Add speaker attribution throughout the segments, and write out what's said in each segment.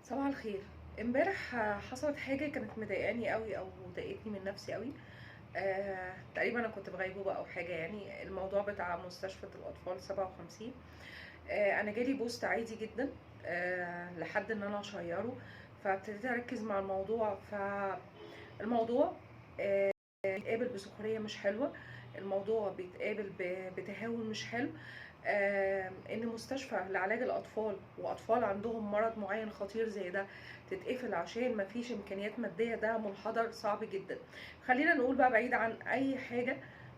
Speaker 1: صباح الخير. امبارح حصلت حاجه كانت مضايقاني قوي او ضايقتني من نفسي قوي. تقريبا انا كنت في غيبوبه او حاجه، يعني الموضوع بتاع مستشفى الاطفال 57. انا جالي بوست عادي جدا لحد ان انا اشيره، فابتديت اركز مع الموضوع. فالموضوع بيتقابل بسخريه مش حلوه، الموضوع بيتقابل بتهاون مش حلو. ان مستشفى لعلاج الاطفال واطفال عندهم مرض معين خطير زي ده تتقفل عشان مفيش امكانيات ماديه، ده منحدر صعب جدا. خلينا نقول بقى، بعيد عن اي حاجه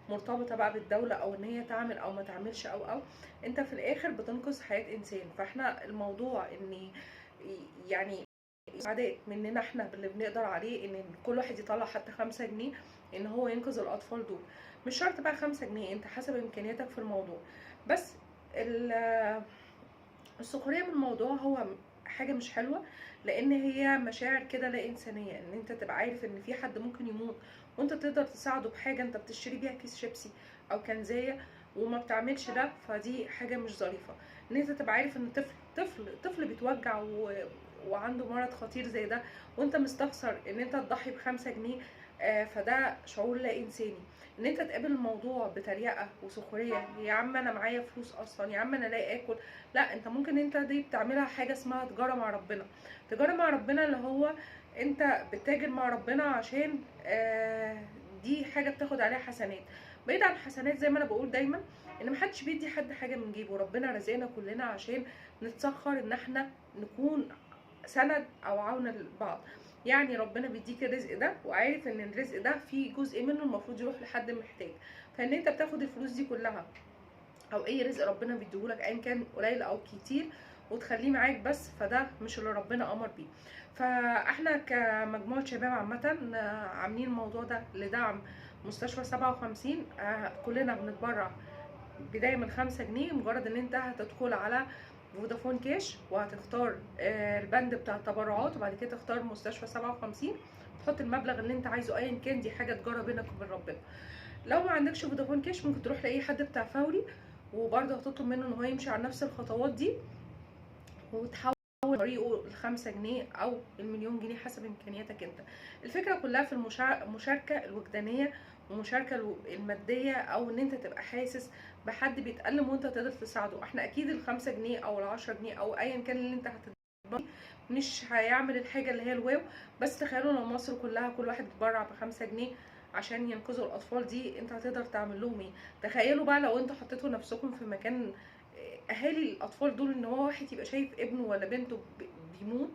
Speaker 1: مرتبطه بقى بالدوله او ان هي تعمل او ما تعملش او انت في الاخر بتنقذ حياه انسان. فاحنا الموضوع ان يعني عادات مننا احنا اللي بنقدر عليه ان كل واحد يطلع حتى 5 جنيه ان هو ينقذ الاطفال دول. مش شرط بقى 5 جنيه، انت حسب امكانياتك في الموضوع. بس السخرية من الموضوع هو حاجة مش حلوة، لان هي مشاعر كده لا انسانية، ان انت تبقى عارف ان في حد ممكن يموت وانت تقدر تساعده بحاجة انت بتشتري بيها كيس شيبسي او كنزاية وما بتعملش ده، فدي حاجة مش ظريفة. ان انت تبقى عارف ان طفل بيتوجع وعنده مرض خطير زي ده وانت مستخسر ان انت تضحي ب5 جنيه. فده شعور لا انساني. ان انت تقابل الموضوع بتريقة وسخرية، يا عم انا معايا فلوس اصلا، يا عم انا لاقي اكل. لا، انت ممكن انت دي بتعملها حاجه اسمها تجاره مع ربنا. تجاره مع ربنا اللي هو انت بتتاجر مع ربنا عشان دي حاجه بتاخد عليها حسنات. بعيد عن حسنات، زي ما انا بقول دايما ان محدش بيدي حد حاجه من جيبه، ربنا رزقنا كلنا عشان نتسخر ان احنا نكون سند او عون لبعض. يعني ربنا بيديك الرزق ده وعارف ان الرزق ده فيه جزء منه المفروض يروح لحد محتاج، فان انت بتاخد الفلوس دي كلها او اي رزق ربنا بيديهولك ايا كان قليل او كتير وتخليه معاك بس، فده مش اللي ربنا امر بيه. فاحنا كمجموعه شباب عامه عاملين الموضوع ده لدعم مستشفى 57. كلنا بنتبرع بدايه من 5 جنيه. مجرد ان انت هتدخل على فودافون كاش وهتختار البند بتاع التبرعات، وبعد كده تختار مستشفى 57، تحط المبلغ اللي انت عايزه ايا كان، دي حاجه تجاره بينك وبين ربنا. لو ما عندكش فودافون كاش ممكن تروح لاي حد بتاع فوري، وبرضه هتطلب منه ان هو يمشي على نفس الخطوات دي وتحول طريقه ال5 جنيه او ال1,000,000 جنيه حسب امكانياتك انت. الفكره كلها في المشاركه الوجدانيه والمشاركه الماديه، او ان انت تبقى حاسس بحد بيتألم وانت تقدر تساعده. احنا اكيد ال5 جنيه او ال10 جنيه او ايا كان اللي انت هتتبرع مش هيعمل الحاجه اللي هي الواو. بس تخيلوا لو مصر كلها كل واحد اتبرع ب5 جنيه عشان ينقذوا الاطفال دي، انت هتقدر تعمل لهم ايه؟ تخيلوا بقى لو انتوا حطيتوا نفسكم في مكان اهالي الاطفال دول، ان هو واحد يبقى شايف ابنه ولا بنته بيموت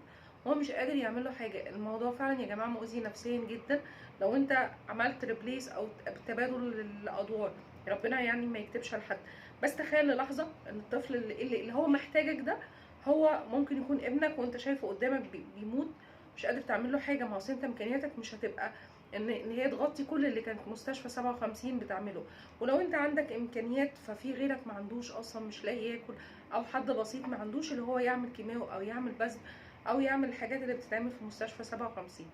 Speaker 1: وهو مش قادر يعمل له حاجه. الموضوع فعلا يا جماعه مؤذي نفسيا جدا. لو انت عملت ريبليس او تبادل الادوار، ربنا يعني ما يكتبش على حد، بس تخيل للحظه ان الطفل اللي هو محتاجك ده هو ممكن يكون ابنك وانت شايفه قدامك بيموت، مش قادر تعمل له حاجه. ما هو انت امكانياتك مش هتبقى ان هي تغطي كل اللي كانت مستشفى 57 بتعمله. ولو انت عندك امكانيات ففي غيرك ما عندوش اصلا، مش لاقي ياكل، او حد بسيط ما عندوش اللي هو يعمل كيماوي او يعمل بذل او يعمل الحاجات اللي بتتعمل في مستشفى 57.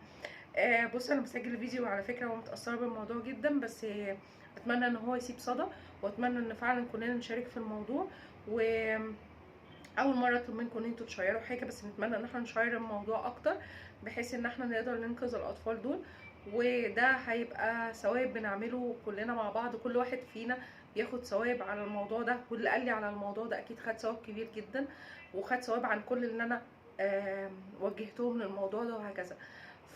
Speaker 1: بص، انا بسجل الفيديو على فكره ومتاثره بالموضوع جدا، بس اتمنى ان هو يسيب صدى، واتمنى ان فعلا كلنا نشارك في الموضوع. و اول مره اطلب منكم ان انتوا تشيروا حاجه، بس نتمنى ان احنا نشير الموضوع اكتر بحيث ان احنا نقدر ننقذ الاطفال دول. وده هيبقى ثواب بنعمله كلنا مع بعض، كل واحد فينا ياخد ثواب على الموضوع ده، واللي قال لي على الموضوع ده اكيد خد ثواب كبير جدا، وخد ثواب عن كل اللي انا وجهتهم للموضوع ده وهكذا.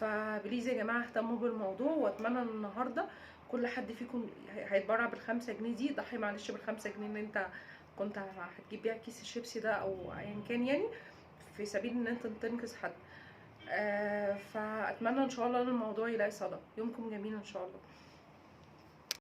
Speaker 1: فبليز يا جماعه اهتموا بالموضوع، واتمنى ان النهارده كل حد فيكم هيتبرع ب5 جنيه دي. ضحي معلش ب5 جنيه اللي انت كنت هتجيب بيها كيس الشيبسي ده او ايا كان، يعني في سبيل ان انت تنقذ حد. فاتمنى ان شاء الله ان الموضوع يلاقي صدى. يومكم جميل ان شاء الله.